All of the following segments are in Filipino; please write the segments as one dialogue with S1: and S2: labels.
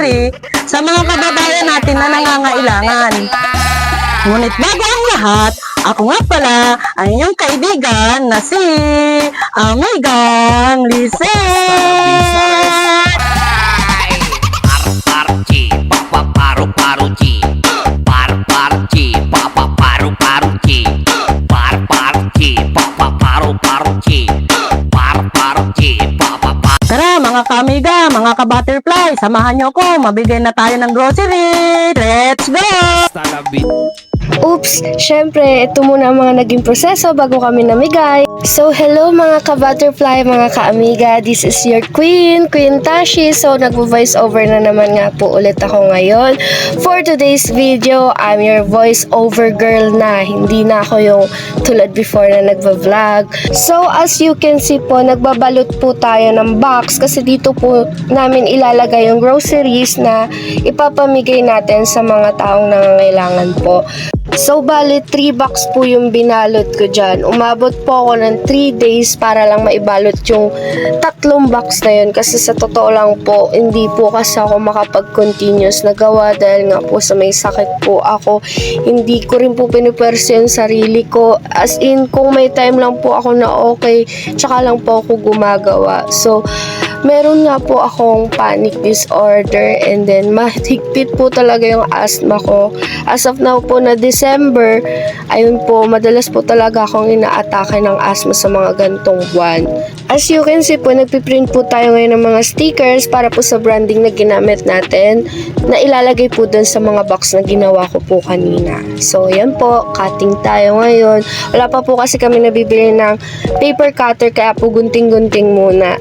S1: grocery sa mga kababayan natin na nangangailangan. Ngunit bago ang lahat, ako nga pala ang inyong kaibigan na si Amigang Lisette!
S2: Par-par-chi, papaparu-paru-chi. Par-par-chi, papaparu-paru-chi. Par-par-chi, papaparu-paru-chi. Par-par-chi, papapa.
S1: Tara mga kamiga, mga ka-butterfly, samahan nyo ko, mabigay na tayo ng grocery! Let's go!
S3: Oops! Syempre, ito muna ang mga naging proseso bago kami namigay. So, hello mga ka-butterfly, mga ka-amiga. This is your Queen Tashi. So, nagvo-voice over na naman nga po ulit ako ngayon. For today's video, I'm your voice over girl na. Hindi na ako yung tulad before na nagvo-vlog. So, as you can see po, nagbabalot po tayo ng box kasi dito po namin ilalagay yung groceries na ipapamigay natin sa mga taong nangangailangan po. So, bali 3 box po yung binalot ko dyan. Umabot po ako ng 3 days para lang maibalot yung 3 box na yun. Kasi sa totoo lang po, hindi po kasi ako makapag-continuous na gawa dahil nga po sa may sakit po ako. Hindi ko rin po pinupwersa yung sarili ko. As in, kung may time lang po ako na okay, tsaka lang po ako gumagawa. So, meron nga po akong panic disorder and then mahigpit po talaga yung asthma ko. As of now po na December, ayun po, madalas po talaga akong inaatake ng asthma sa mga gantong buwan. As you can see po, nagpiprint po tayo ngayon ng mga stickers para po sa branding na ginamit natin na ilalagay po dun sa mga box na ginawa ko po kanina. So, yan po, cutting tayo ngayon. Wala pa po kasi kami nabibili ng paper cutter kaya po gunting-gunting muna.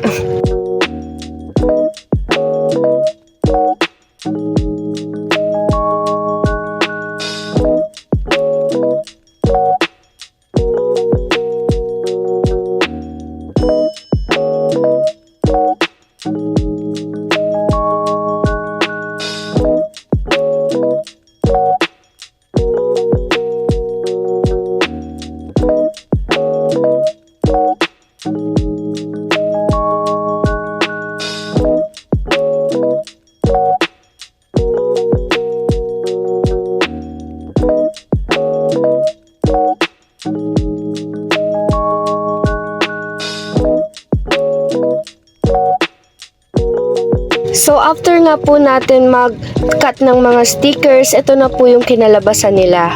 S3: So, after nga po natin mag-cut ng mga stickers, ito na po yung kinalabasan nila.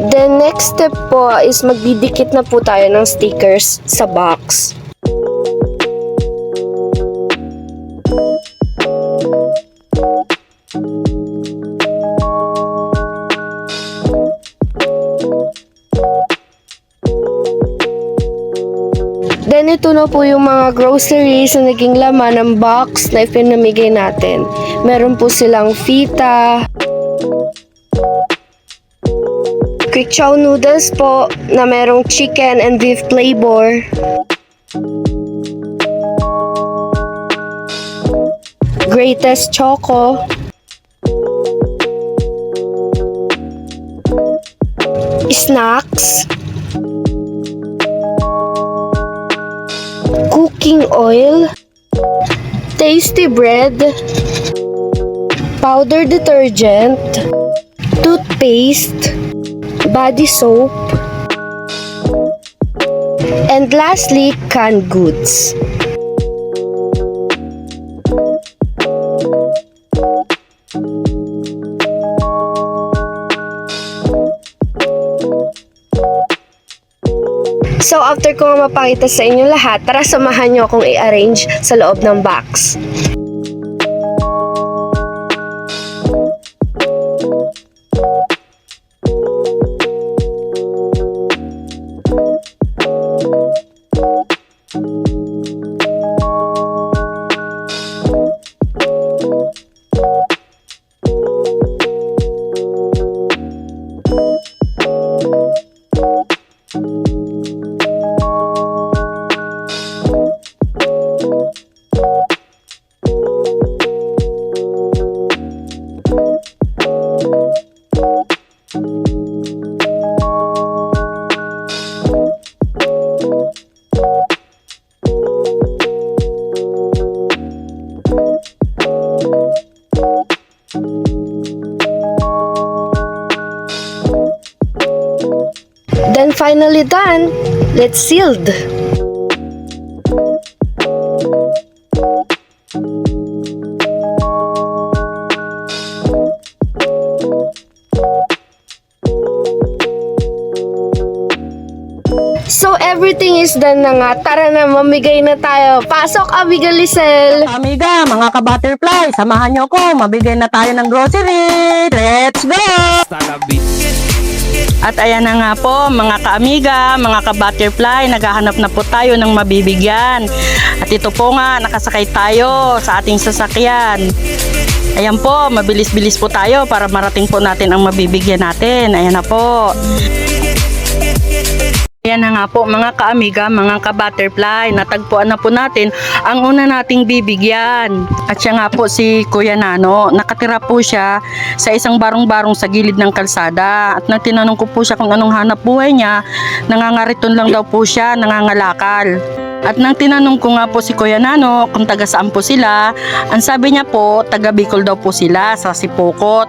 S3: The next step po is magdidikit na po tayo ng stickers sa box. Then, ito na po yung mga groceries na naging laman ng box na ipinamigay natin. Meron po silang fita, quick chow noodles po na merong chicken and beef flavor, greatest choco, snacks, cooking oil, tasty bread, powder detergent, toothpaste, body soap, and lastly, canned goods. So, after ko nga mapakita sa inyo lahat, tara samahan nyo akong i-arrange sa loob ng box. finally done. Let's sealed. So everything is done na nga. Tara na, mamigay na tayo. Pasok, Amiga Lisel!
S1: Amiga, mga ka-butterfly, samahan nyo ko. Mabigay na tayo ng grocery. Let's go! At ayan na nga po, mga ka-amiga, mga ka-butterfly, naghahanap na po tayo ng mabibigyan. At ito po nga, nakasakay tayo sa ating sasakyan. Ayan po, mabilis-bilis po tayo para marating po natin ang mabibigyan natin. Ayan na po. Ayan na nga po mga ka-amiga, mga ka-butterfly, natagpuan na po natin ang una nating bibigyan. At siya nga po si Kuya Nano, nakatira po siya sa isang barong-barong sa gilid ng kalsada. At nang tinanong ko po siya kung anong hanap buhay niya, nangangariton lang daw po siya, nangangalakal. At nang tinanong ko nga po si Kuya Nano kung taga saan po sila, ang sabi niya po, taga Bicol daw po sila sa Sipokot.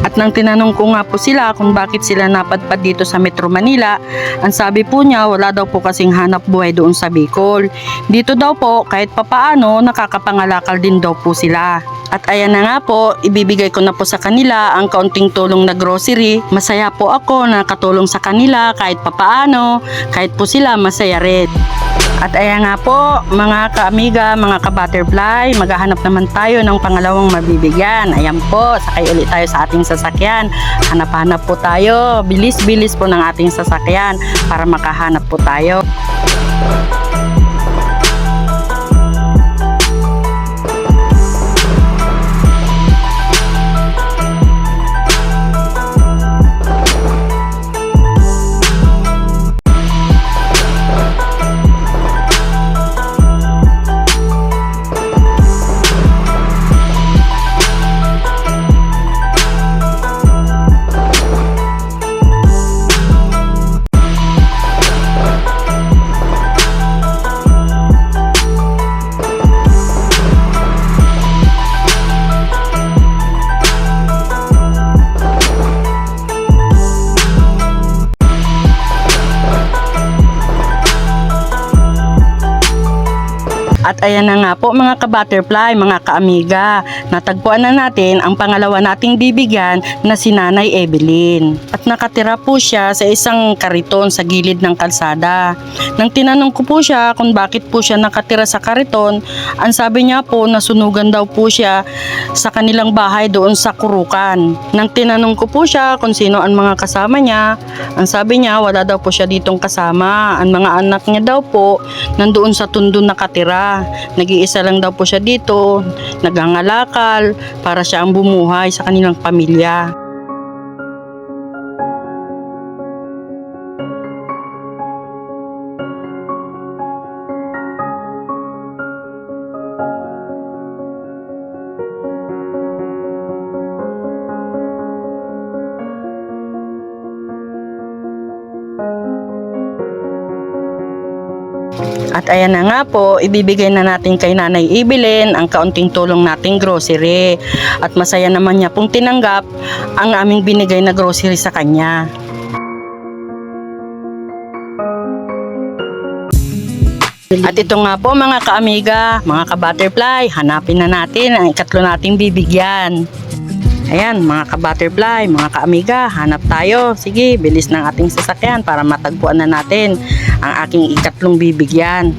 S1: At nang tinanong ko nga po sila kung bakit sila napadpad dito sa Metro Manila, ang sabi po niya wala daw po kasing hanap buhay doon sa Bicol. Dito daw po kahit papaano nakakapangalakal din daw po sila. At ayan na nga po, ibibigay ko na po sa kanila ang kaunting tulong na grocery. Masaya po ako na nakatulong sa kanila kahit papaano, kahit po sila masaya rin. At ayan nga po, mga ka-amiga, mga ka-butterfly, maghahanap naman tayo ng pangalawang mabibigyan. Ayan po, sakay ulit tayo sa ating sasakyan. Hanap-hanap po tayo, bilis-bilis po ng ating sasakyan para makahanap po tayo. At ayan na nga po mga ka-butterfly, mga ka-amiga, natagpuan na natin ang pangalawa nating bibigyan na si Nanay Evelyn. At nakatira po siya sa isang kariton sa gilid ng kalsada. Nang tinanong ko po siya kung bakit po siya nakatira sa kariton, ang sabi niya po nasunugan daw po siya sa kanilang bahay doon sa Kurukan. Nang tinanong ko po siya kung sino ang mga kasama niya, ang sabi niya wala daw po siya ditong kasama. Ang mga anak niya daw po nandoon sa Tondo nakatira. Nag-iisa lang daw po siya dito, nagangalakal para siya ang bumuhay sa kanilang pamilya. At ayan na nga po, ibibigay na natin kay Nanay Evelyn ang kaunting tulong nating grocery. At masaya naman niya pong tinanggap ang aming binigay na grocery sa kanya. At ito nga po mga ka-amiga, mga ka-butterfly, hanapin na natin ang ikatlo nating bibigyan. Ayan, mga ka-butterfly, mga ka-amiga, hanap tayo. Sige, bilis ng ating sasakyan para matagpuan na natin ang aking ikatlong bibigyan.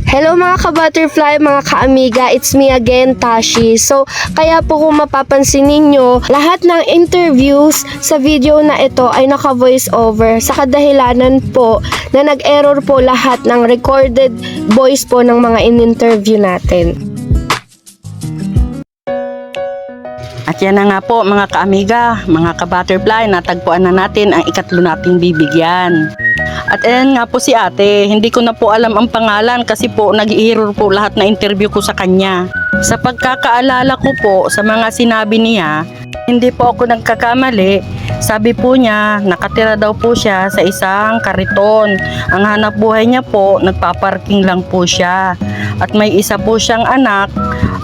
S3: Hello mga ka-butterfly, mga ka-amiga, it's me again, Tashi. So, kaya po kung mapapansin ninyo, lahat ng interviews sa video na ito ay naka-voice over sa kadahilanan po na nag-error po lahat ng recorded voice po ng mga in-interview natin.
S1: At yan na nga po mga ka-amiga, mga ka-butterfly, natagpuan na natin ang ikatlo nating bibigyan. At ayan nga po si ate, hindi ko na po alam ang pangalan kasi po nag-i-error po lahat na interview ko sa kanya. Sa pagkakaalala ko po sa mga sinabi niya, hindi po ako nagkakamali. Sabi po niya, nakatira daw po siya sa isang kariton. Ang hanap buhay niya po, nagpaparking lang po siya. At may isa po siyang anak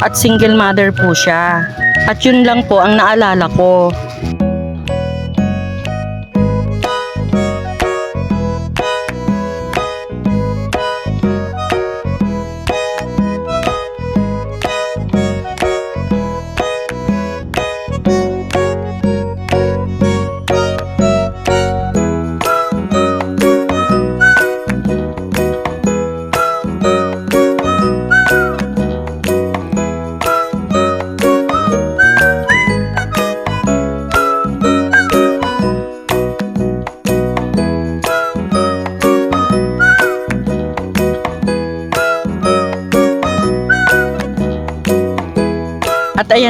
S1: at single mother po siya. At yun lang po ang naalala ko.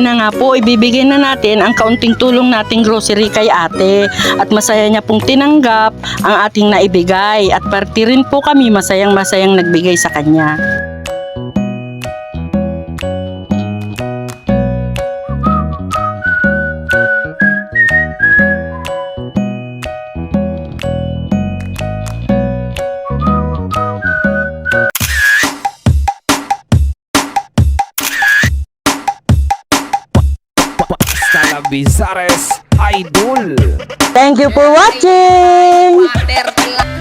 S1: Kaya na nga po, ibibigay na natin ang kaunting tulong nating grocery kay ate. At masaya niya pong tinanggap ang ating naibigay. At parti rin po kami masayang nagbigay sa kanya.
S4: Talabizares Idol.
S1: Thank you for watching!
S2: Water